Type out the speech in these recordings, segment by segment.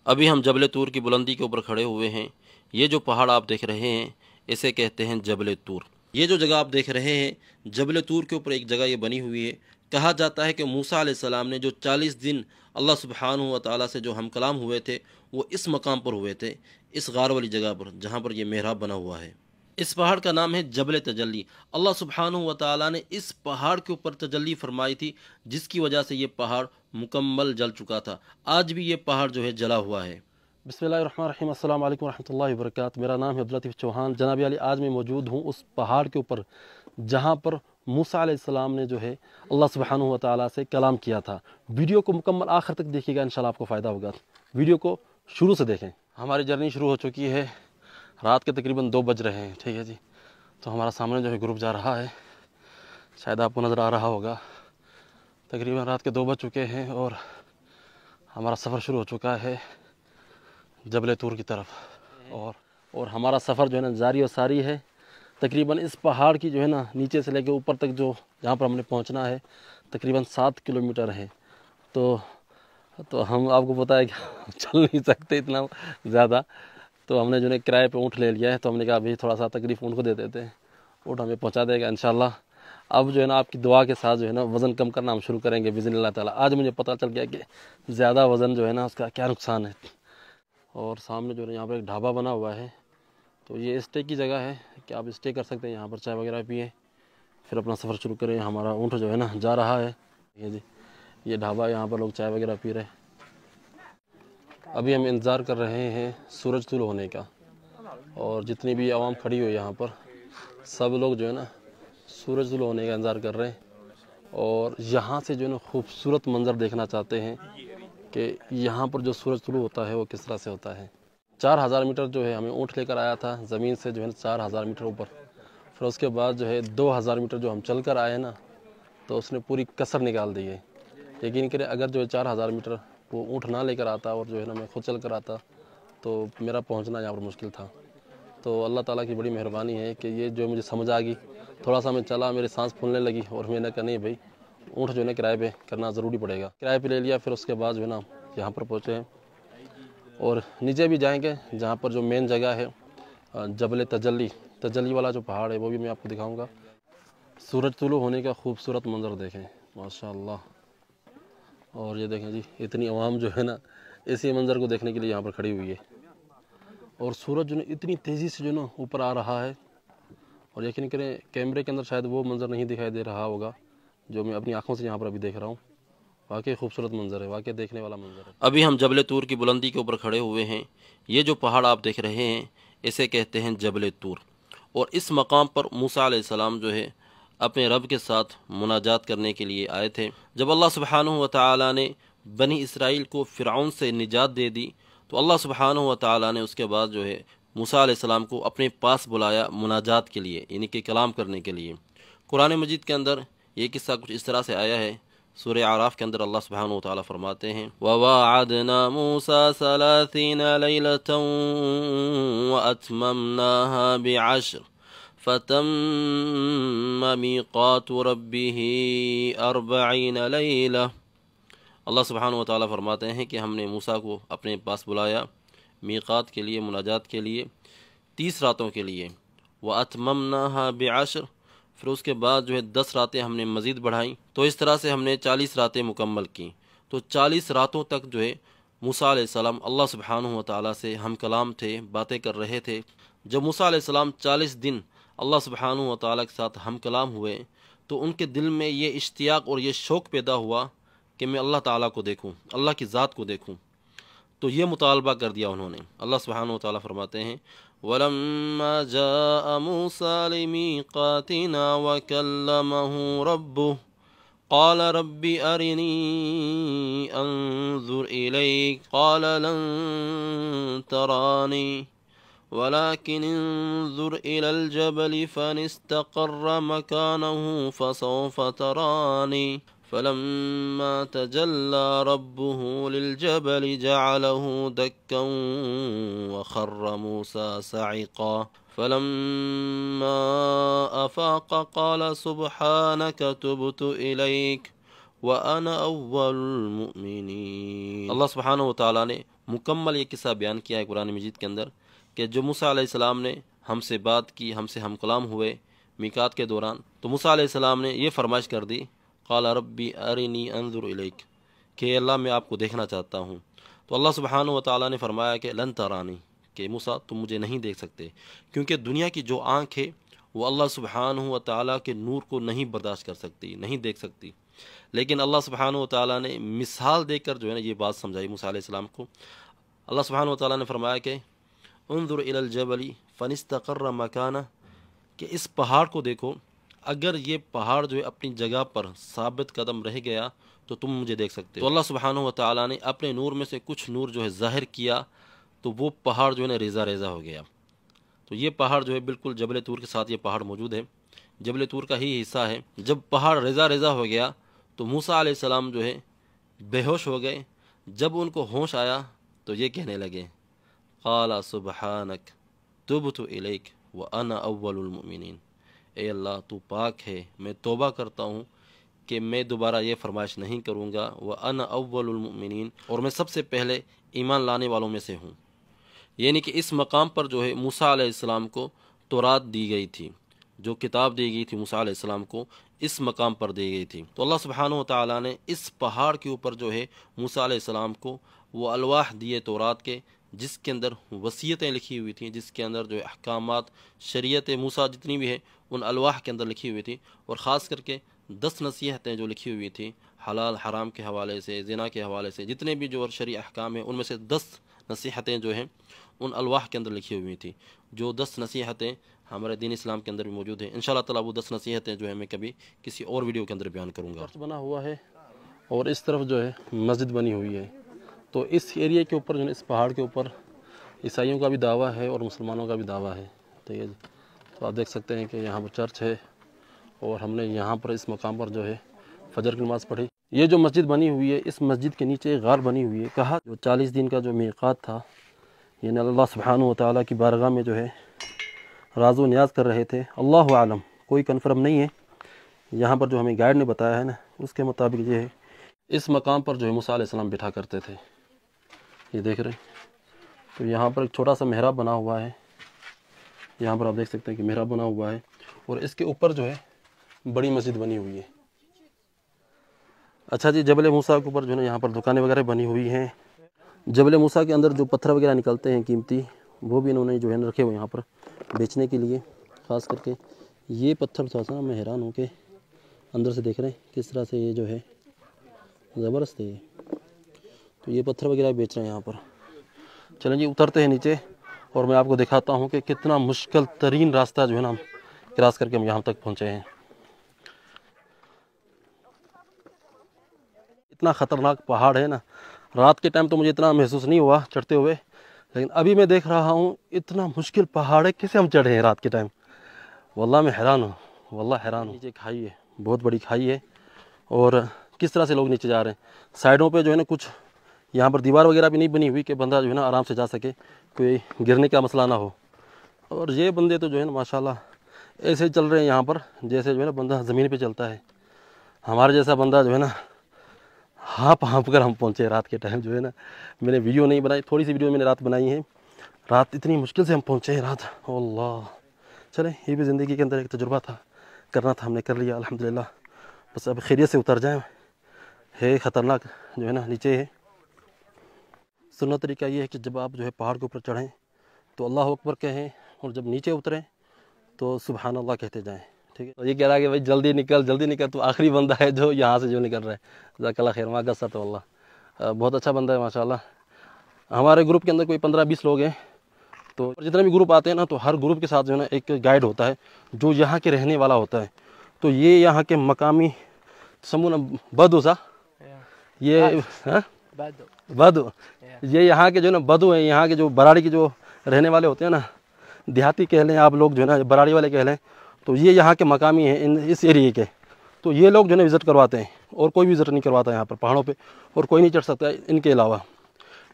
ابھی ہم جبل طور کی بلندی کے اوپر کھڑے ہوئے ہیں۔ یہ جو پہاڑ آپ دیکھ رہے ہیں اسے کہتے ہیں جبل طور۔ یہ جو جگہ آپ دیکھ رہے ہیں جبل طور کے اوپر ایک جگہ یہ بنی ہوئی ہے۔ کہا جاتا ہے کہ موسیٰ علیہ السلام نے جو 40 دن اللہ سبحانہ و تعالیٰ سے جو ہم کلام ہوئے تھے وہ اس مقام پر ہوئے تھے، اس غار والی جگہ پر جہاں پر یہ محراب بنا ہوا ہے۔ اس پہاڑ کا نام ہے جبل تجلی۔ اللہ سبحانہ و تعالیٰ نے اس پہاڑ کے اوپر تجلی فرمائی تھی، جس کی وجہ سے یہ پہاڑ مکمل جل چکا تھا۔ آج بھی یہ پہاڑ جو ہے جلا ہوا ہے۔ بسم اللہ الرحمن الرحیم۔ السلام علیکم ورحمۃ اللہ وبرکاتہ۔ میرا نام ہے عبداللطیف چوہان۔ جناب علی، آج میں موجود ہوں اس پہاڑ کے اوپر جہاں پر موسیٰ علیہ السلام نے جو ہے اللہ سبحانہ و تعالیٰ سے کلام کیا تھا۔ ویڈیو کو مکمل آخر تک دیکھیے گا، انشاءاللہ آپ کو فائدہ ہوگا۔ ویڈیو کو شروع سے دیکھیں۔ ہماری جرنی شروع ہو چکی ہے، رات کے تقریباً 2 بج رہے ہیں، ٹھیک ہے جی۔ تو ہمارا سامنے جو ہے گروپ جا رہا ہے، شاید آپ کو نظر آ رہا ہوگا۔ تقریباً رات کے 2 بج چکے ہیں اور ہمارا سفر شروع ہو چکا ہے جبل طور کی طرف، اور ہمارا سفر جو ہے نا جاری و ساری ہے۔ تقریباً اس پہاڑ کی جو ہے نا نیچے سے لے کے اوپر تک جو جہاں پر ہم نے پہنچنا ہے تقریباً 7 کلومیٹر ہے۔ تو ہم آپ کو پتہ ہے کہ چل نہیں سکتے اتنا زیادہ، تو ہم نے جو ہے کرائے پہ اونٹ لے لیا ہے۔ تو ہم نے کہا ابھی تھوڑا سا تکلیف اونٹ کو دے دیتے ہیں، اونٹ ہمیں پہنچا دے گا انشاءاللہ۔ اب جو ہے نا آپ کی دعا کے ساتھ جو ہے نا وزن کم کرنا ہم شروع کریں گے باذن اللہ تعالیٰ۔ آج مجھے پتہ چل گیا کہ زیادہ وزن جو ہے نا اس کا کیا نقصان ہے۔ اور سامنے جو ہے یہاں پر ایک ڈھابا بنا ہوا ہے، تو یہ اسٹے کی جگہ ہے کہ آپ اسٹے کر سکتے ہیں، یہاں پر چائے وغیرہ پئیں، پھر اپنا سفر شروع کریں۔ ہمارا اونٹ جو ہے نا جا رہا ہے، یہ جی یہ ڈھابا، یہاں پر لوگ چائے وغیرہ پی رہے ہیں۔ ابھی ہم انتظار کر رہے ہیں سورج طلوع ہونے کا، اور جتنی بھی عوام کھڑی ہوئی یہاں پر سب لوگ جو ہے نا سورج طلوع ہونے کا انتظار کر رہے ہیں، اور یہاں سے جو ہے نا خوبصورت منظر دیکھنا چاہتے ہیں کہ یہاں پر جو سورج طلوع ہوتا ہے وہ کس طرح سے ہوتا ہے۔ 4000 میٹر جو ہے ہمیں اونٹ لے کر آیا تھا زمین سے جو ہے 4000 میٹر اوپر، پھر اس کے بعد جو ہے 2000 میٹر جو ہم چل کر آئے نا تو اس نے پوری کسر نکال دی ہے۔ یقین کریں اگر جو ہے 4000 میٹر وہ اونٹ نہ لے کر آتا اور جو ہے نا میں خود چل کر آتا تو میرا پہنچنا یہاں پر مشکل تھا۔ تو اللہ تعالیٰ کی بڑی مہربانی ہے کہ یہ جو مجھے سمجھ آ گئی، تھوڑا سا میں چلا، میری سانس پھولنے لگی، اور میں نے کہا نہیں بھائی اونٹ جو ہے نا کرائے پہ کرنا ضروری پڑے گا۔ کرائے پہ لے لیا، پھر اس کے بعد جو ہے نا یہاں پر پہنچے ہیں، اور نیچے بھی جائیں گے جہاں پر جو مین جگہ ہے جبل تجلی والا جو پہاڑ ہے وہ بھی میں آپ کو دکھاؤں گا۔ سورج طلوع ہونے کا خوبصورت منظر دیکھیں ماشاءاللہ۔ اور یہ دیکھیں جی اتنی عوام جو ہے نا اسی منظر کو دیکھنے کے لیے یہاں پر کھڑی ہوئی ہے، اور سورج جو ہے اتنی تیزی سے جو ہے نا اوپر آ رہا ہے، اور یقین کریں کیمرے کے اندر شاید وہ منظر نہیں دکھائی دے رہا ہوگا جو میں اپنی آنکھوں سے یہاں پر ابھی دیکھ رہا ہوں۔ واقعی خوبصورت منظر ہے، واقعی دیکھنے والا منظر ہے۔ ابھی ہم جبل طور کی بلندی کے اوپر کھڑے ہوئے ہیں۔ یہ جو پہاڑ آپ دیکھ رہے ہیں اسے کہتے ہیں جبل طور، اور اس مقام پر موسیٰ علیہ السلام جو ہے اپنے رب کے ساتھ مناجات کرنے کے لیے آئے تھے۔ جب اللہ سبحانہ و تعالیٰ نے بنی اسرائیل کو فرعون سے نجات دے دی تو اللہ سبحانہ و تعالیٰ نے اس کے بعد جو ہے موسیٰ علیہ السلام کو اپنے پاس بلایا مناجات کے لیے، یعنی کہ کلام کرنے کے لیے۔ قرآن مجید کے اندر یہ قصہ کچھ اس طرح سے آیا ہے۔ سورہ اعراف کے اندر اللہ سبحانہ و تعالیٰ فرماتے ہیں وَوَاعَدْنَا مُوسَىٰ 30 لَيْلَةً وَأَتْمَمْنَاهَا بِعَشْرٍ فَتَمَّ مِيقَاتُ رَبِّهِ 40 لَيْلَةً۔ اللہ سبحانہ و تعالیٰ فرماتے ہیں کہ ہم نے موسیٰ کو اپنے پاس بلایا میقات کے لیے، مناجات کے لیے 30 راتوں کے لیے۔ وَأَتْمَمْنَاهَا بِعَشْرٍ، پھر اس کے بعد جو ہے 10 راتیں ہم نے مزید بڑھائیں، تو اس طرح سے ہم نے 40 راتیں مکمل کیں۔ تو 40 راتوں تک جو ہے موسیٰ علیہ السلام اللہ سبحانہ و تعالیٰ سے ہم کلام تھے، باتیں کر رہے تھے۔ جب موسیٰ علیہ السلام 40 دن اللہ سبحانہ و تعالیٰ کے ساتھ ہم کلام ہوئے تو ان کے دل میں یہ اشتیاق اور یہ شوق پیدا ہوا کہ میں اللہ تعالیٰ کو دیکھوں، اللہ کی ذات کو دیکھوں۔ تو یہ مطالبہ کر دیا انہوں نے۔ اللہ سبحانہ و تعالیٰ فرماتے ہیں وَلَمَّا جَاءَ مُوسَىٰ لِمِيقَاتِنَا وَكَلَّمَهُ رَبُّهُ قَالَ رَبِّ أَرِنِي أَنظُرْ إِلَيْكَ قَالَ لَن تَرَانِي وَلَكِنِ انظُرْ إِلَى الْجَبَلِ فَإِنِ اسْتَقَرَّ مَكَانَهُ فَسَوْفَ تَرَانِي فَلَمَّا تَجَلَّى رَبُّهُ لِلْجَبَلِ جَعَلَهُ دَكًّا وَخَرَّ مُوسَىٰ صَعِقًا فَلَمَّا أَفَاقَ قَالَ سُبْحَانَكَ تُبْتُ إِلَيْكَ وَأَنَا أَوَّلُ الْمُؤْمِنِينَ۔ اللہ سبحانہ و تعالیٰ نے मुकम्मल ये किस्सा बयान किया है कुरान मजीद के अंदर कि जो मूसा अलैहिस्सलाम ने हमसे बात की, हमसे हम कलाम हुए मीकात के दौरान, तो मूसा अलैहिस्सलाम ने ये फरमाइश कर दी, क़ाल रब्बी अरिनी अंजुर इलैक, कि अल्लाह मैं आपको देखना चाहता हूँ। तो अल्लाह सुब्हानहू व तआला ने फरमाया कि लन तरानी, कि मूसा तुम मुझे नहीं देख सकते, क्योंकि दुनिया की जो आँख है वो अल्लाह सुब्हानहू व तआला के नूर को नहीं बर्दाश्त कर सकती, नहीं देख सकती। लेकिन अल्लाह सुब्हानहू व तआला ने मिसाल देकर जो है ना ये बात समझाई मूसा अलैहिस्सलाम को। अल्लाह सुब्हानहू व तआला ने फरमाया कि उन्जुर इलल जबली फनिस्तक़र्र मकाना, कि इस पहाड़ को देखो, अगर ये पहाड़ जो है अपनी जगह पर साबित कदम रह गया तो तुम मुझे देख सकते हो। तो अल्लाह सुब्हानहू व तआला ने अपने नूर में से कुछ नूर जो है ज़ाहिर किया, तो वो पहाड़ जो है ना रेज़ा रेज़ा हो गया। तो ये पहाड़ जो है बिल्कुल जबल तूर के साथ ये पहाड़ मौजूद है, जबल तूर का ही हिस्सा है। जब पहाड़ रेज़ा रेज़ा हो गया तो मूसा अलैहिस्सलाम जो है बेहोश हो गए। जब उनको होश आया तो ये कहने लगे, क़ाला सुब्हानक तुब्तु इलैक व अना अव्वलुल मुमिनीन, ए अल्लाह तू पाक है, मैं तौबा करता हूँ कि मैं दोबारा ये फरमाइश नहीं करूँगा, व अना अव्वलुल मुमिनीन, और मैं सबसे पहले ईमान लाने वालों में से हूँ। यानी कि इस मकाम पर जो है मूसा अलैहिस्सलाम को तौरात दी गई थी, जो किताब दी गई थी मूसा अलैहिस्सलाम को इस मकाम पर दी गई थी। तो अल्लाह सुब्हानहू व तआला ने इस पहाड़ के ऊपर जो है मूसा अलैहिस्सलाम को वो अलवाह दिए तौरात के, जिसके अंदर वसीयतें लिखी हुई थी, जिसके अंदर जो है अहकामात शरीयत मूसा जितनी भी है उन अलवाह के अंदर लिखी हुई थी, और ख़ास करके 10 नसीहतें जो लिखी हुई थी हलाल हराम के हवाले से, ज़िना के हवाले से, जितने भी जो शरई अहकाम है उनमें से 10 नसीहतें जो हैं उन अलवाह के अंदर लिखी हुई थी। जो 10 नसीहतें हमारे दीन इस्लाम के अंदर भी मौजूद है। इंशाअल्लाह ताला वो 10 नसीहतें जो है मैं कभी किसी और वीडियो के अंदर बयान करूँगा। बना हुआ है और इस तरफ जो है मस्जिद बनी हुई है। तो इस एरिया के ऊपर जो है इस पहाड़ के ऊपर ईसाइयों का भी दावा है और मुसलमानों का भी दावा है। तो ये तो आप देख सकते हैं कि यहाँ पर चर्च है और हमने यहाँ पर इस मकाम पर जो है फजर की नमाज़ पढ़ी। ये जो मस्जिद बनी हुई है, इस मस्जिद के नीचे एक गार बनी हुई है। कहा जो 40 दिन का जो मीक़ात था, यानी अल्लाह सुब्हानहू व तआला की बारगाह में जो है राज़ व नियाज़ कर रहे थे। अल्लाहु आलम, कोई कन्फर्म नहीं है। यहाँ पर जो हमें गाइड ने बताया है ना, उसके मुताबिक ये है इस मकाम पर जो है मूसा अलैहिस्सलाम बिठा करते थे। ये देख रहे हैं, तो यहाँ पर एक छोटा सा मेहराब बना हुआ है। यहाँ पर आप देख सकते हैं कि मेहराब बना हुआ है और इसके ऊपर जो है बड़ी मस्जिद बनी हुई है। अच्छा जी, जबल मूसा के ऊपर जो है यहाँ पर दुकानें वगैरह बनी हुई हैं। जबल मूसा के अंदर जो पत्थर वगैरह निकलते हैं कीमती, वो भी इन्होंने जो है रखे हुए यहाँ पर बेचने के लिए। ख़ास करके ये पत्थर थोड़ा सा मैं हैरान हूँ कि अंदर से देख रहे हैं किस तरह से ये जो है ज़बरदस्त है। तो ये पत्थर वगैरह बेच रहे हैं यहाँ पर। चलें जी, उतरते हैं नीचे और मैं आपको दिखाता हूँ कि कितना मुश्किल तरीन रास्ता जो है ना हम क्रॉस करके हम यहाँ तक पहुँचे हैं। इतना ख़तरनाक पहाड़ है ना, रात के टाइम तो मुझे इतना महसूस नहीं हुआ चढ़ते हुए, लेकिन अभी मैं देख रहा हूँ इतना मुश्किल पहाड़ है, कैसे हम चढ़े हैं रात के टाइम। वल्लाह मैं हैरान हूँ, वल्लाह हैरान हूँ। नीचे खाई है, बहुत बड़ी खाई है, और किस तरह से लोग नीचे जा रहे हैं। साइडों पे जो है ना कुछ यहाँ पर दीवार वगैरह भी नहीं बनी हुई कि बंदा जो है ना आराम से जा सके, कोई गिरने का मसला ना हो। और ये बंदे तो जो है ना माशाल्लाह ऐसे ही चल रहे हैं यहाँ पर जैसे जो है ना बंदा ज़मीन पे चलता है। हमारे जैसा बंदा जो है ना हाँप कर हम पहुँचे रात के टाइम। जो है ना मैंने वीडियो नहीं बनाई, थोड़ी सी वीडियो मैंने रात बनाई है। रात इतनी मुश्किल से हम पहुँचे हैं रात। अल्लाह, चले ये भी ज़िंदगी के अंदर एक तजुर्बा था, करना था, हमने कर लिया अल्हम्दुलिल्लाह। बस अब खैरियत से उतर जाएँ। है ख़तरनाक जो है ना नीचे है। सुन्नत तरीका ये है कि जब आप जो है पहाड़ के ऊपर चढ़ें तो अल्लाह अकबर कहें, और जब नीचे उतरें तो सुबहान अल्लाह कहते जाएं। ठीक है। तो ये कह रहा है कि भाई जल्दी निकल, तो आखिरी बंदा है जो यहाँ से जो निकल रहा है। जज़ाकल्लाह खैर, माँ गस्सा तो अल्लाह, बहुत अच्छा बंदा है माशाल्लाह। हमारे ग्रुप के अंदर कोई 15-20 लोग हैं। तो जितने भी ग्रुप आते हैं ना, तो हर ग्रुप के साथ जो है ना एक गाइड होता है जो यहाँ के रहने वाला होता है। तो ये यहाँ के मकामी समूह बदू सा, ये बदू, ये यहाँ के जो ना बदू हैं, यहाँ के जो बराड़ी के जो रहने वाले होते हैं ना, देहाती कह लें आप लोग जो है ना, बराड़ी वाले कह लें, तो ये यहाँ के मकामी हैं इस एरिए के। तो ये लोग जो है ना विज़िट करवाते हैं, और कोई विज़िट नहीं करवाता यहाँ पर पहाड़ों पे, और कोई नहीं चढ़ सकता इनके अलावा।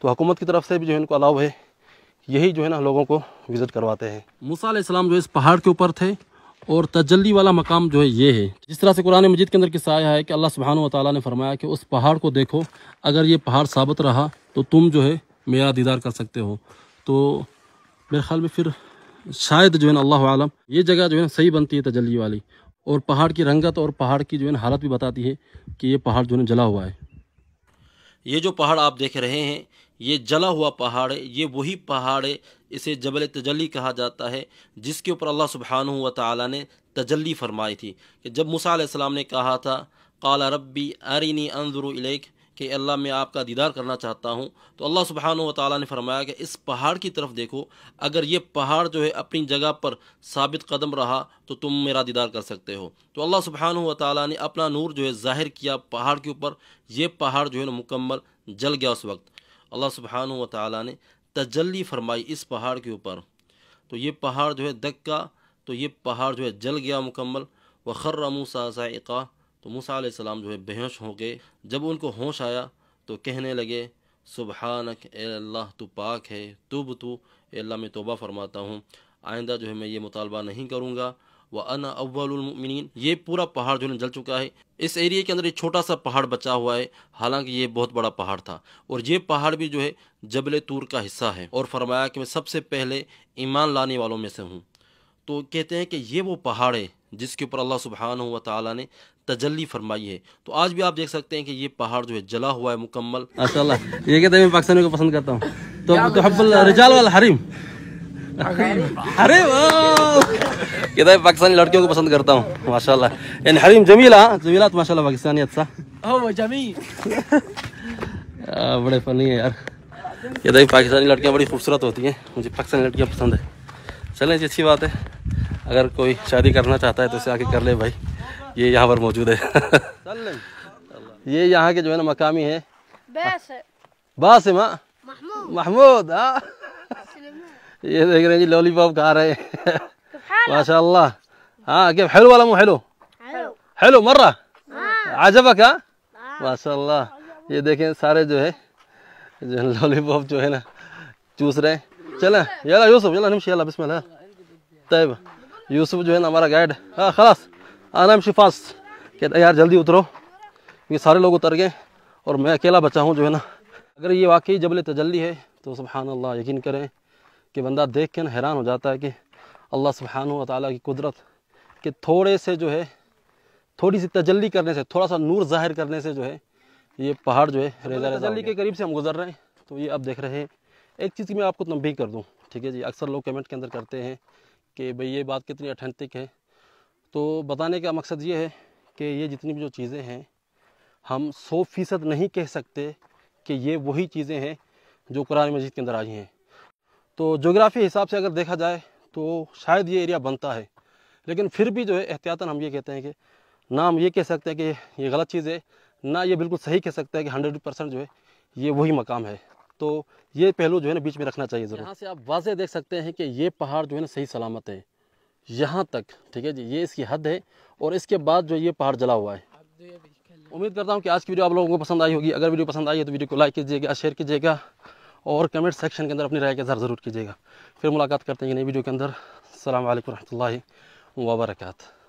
तो हुकूमत की तरफ से भी जो है इनको अलाउ है, यही जो है ना लोगों को विज़िट करवाते हैं। मूसा अलैहिस्सलाम जो इस पहाड़ के ऊपर थे, और तजल्ली वाला मकाम जो है ये है। जिस तरह से कुरान मजीद के अंदर किस्सा आया है कि अल्लाह सुब्हानहू व तआला ने फरमाया कि उस पहाड़ को देखो, अगर ये पहाड़ साबित रहा तो तुम जो है मेरा दीदार कर सकते हो। तो मेरे ख्याल में फिर शायद जो है ना, अल्लाह आलम, ये जगह जो है ना सही बनती है तजल्ली वाली। और पहाड़ की रंगत और पहाड़ की जो है ना हालत भी बताती है कि ये पहाड़ जो है ना जला हुआ है। ये जो पहाड़ आप देख रहे हैं, ये जला हुआ पहाड़ है। ये वही पहाड़ है, इसे जबल तजल्ली कहा जाता है, जिसके ऊपर अल्लाह सुब्हानहू व तआला ने तजल्ली फरमाई थी। कि जब मूसा अलैहिस्सलाम ने कहा था, क़ाला रब्बी अरिनी अंज़ुरु इलैक, कि अल्लाह मैं आपका दीदार करना चाहता हूँ, तो अल्लाह सुब्हानहू व तआला ने फरमाया कि इस पहाड़ की तरफ देखो, अगर ये पहाड़ जो है अपनी जगह पर साबित कदम रहा तो तुम मेरा दीदार कर सकते हो। तो अल्लाह सुब्हानहू व तआला ने अपना नूर जो है ज़ाहिर किया पहाड़ के ऊपर। ये पहाड़ जो है ना मुकम्मल जल गया उस वक्त। अल्लाह सुब्हानहू व तआला ने तजल्ली फरमाई इस पहाड़ के ऊपर। तो ये पहाड़ जो है दक्का, तो ये पहाड़ जो है जल गया मुकम्मल। व खर्र मूसा साइक़ा, तो मूसा अलैहिस्सलाम जो है बेहोश हो गए। जब उनको होश आया तो कहने लगे, सुबहानक, ए अल्लाह तू पाक है, तुबतु, ए अल्लाह मैं तौबा फरमाता हूँ, आइंदा जो है मैं ये मुतालबा नहीं करूँगा। व अना अव्वलुल मुमिनीन। ये पूरा पहाड़ जो है जल चुका है। इस एरिया के अंदर एक छोटा सा पहाड़ बचा हुआ है, हालांकि ये बहुत बड़ा पहाड़ था। और ये पहाड़ भी जो है जबल तूर का हिस्सा है। और फरमाया कि मैं सबसे पहले ईमान लाने वालों में से हूँ। तो कहते हैं कि ये वो पहाड़ है जिसके ऊपर अल्लाह सुब्हानहू व तआला ने तजल्ली फरमाई है। तो आज भी आप देख सकते हैं कि ये पहाड़ जो है जला हुआ है मुकम्मल। माशाल्लाह, ये कहते हैं मैं पाकिस्तानी को पसंद करता हूँ। तो हब्बुल रिजाल वाल हरीम, हरीम, कहता है पाकिस्तानी लड़कियों को पसंद करता हूँ। माशाल्लाह, यानी हरीम जमीला, जमीला तो माशाल्लाह पाकिस्तानी अच्छा هو جميل बड़े फनी है यार। कहता है पाकिस्तानी लड़कियाँ बड़ी खूबसूरत होती हैं, मुझे पाकिस्तानी लड़कियाँ पसंद है। चलें जी, अच्छी बात है। अगर कोई शादी करना चाहता है तो इसे आके कर ले भाई, ये यहाँ पर मौजूद है। ये यहाँ के जो है ना मकामी है बासिम महमूद। हाँ, ये देख रहे हैं जी लॉलीपॉप खा रहे हैं। माशाल्लाह। हाँ, क्या हेलो वाला, हेलो हेलो मर्रा आजबक। हाँ माशाल्लाह, ये देखें सारे जो है लॉलीपॉप जो है ना चूस रहे हैं। चलें यला यूसुफ, यला नमशी, यला बिस्मिल्लाह। तैब यूसुफ जो है ना हमारा गाइड। हाँ खलास, आना नमशी फास्ट। कहता यार जल्दी उतरो, क्योंकि सारे लोग उतर गए और मैं अकेला बचा हूँ जो है ना। अगर ये वाकई जबल तजल्ली है तो सुभान अल्लाह, यकीन करें कि बंदा देख के ना हैरान हो जाता है कि अल्लाह सुब्हानहू व तआला की कुदरत, कि थोड़े से जो है, थोड़ी सी तजल्ली करने से, थोड़ा सा नूर ज़ाहिर करने से जो है ये पहाड़ जो है रेज़ा तजल्ली के करीब से हम गुजर रहे हैं। तो ये आप देख रहे हैं। एक चीज़ की मैं आपको तंबीह कर दूं, ठीक है जी, अक्सर लोग कमेंट के अंदर करते हैं कि भाई ये बात कितनी ऑथेंटिक है। तो बताने का मकसद ये है कि ये जितनी भी जो चीज़ें हैं, हम 100% नहीं कह सकते कि ये वही चीज़ें हैं जो कुरान मजीद के अंदर आई हैं। तो जोग्राफी हिसाब से अगर देखा जाए तो शायद ये एरिया बनता है, लेकिन फिर भी जो है एहतियातन हम ये कहते हैं कि ना हम ये कह सकते हैं कि ये गलत चीज़ है, ना ये बिल्कुल सही कह सकते हैं कि 100% जो है ये वही मकाम है। तो ये पहलू जो है ना बीच में रखना चाहिए ज़रूर। यहाँ से आप वाज़े देख सकते हैं कि ये पहाड़ जो है ना सही सलामत है यहाँ तक, ठीक है जी, ये इसकी हद है। और इसके बाद जो ये पहाड़ जला हुआ है। उम्मीद करता हूँ कि आज की वीडियो आप लोगों को पसंद आई होगी। अगर वीडियो पसंद आई है तो वीडियो को लाइक कीजिएगा, शेयर कीजिएगा और कमेंट सेक्शन के अंदर अपनी राय का इज़हार ज़रूर कीजिएगा। फिर मुलाकात करते हैं नई वीडियो के अंदर। अस्सलामु अलैकुम रहमतुल्लाहि व बरकातहू।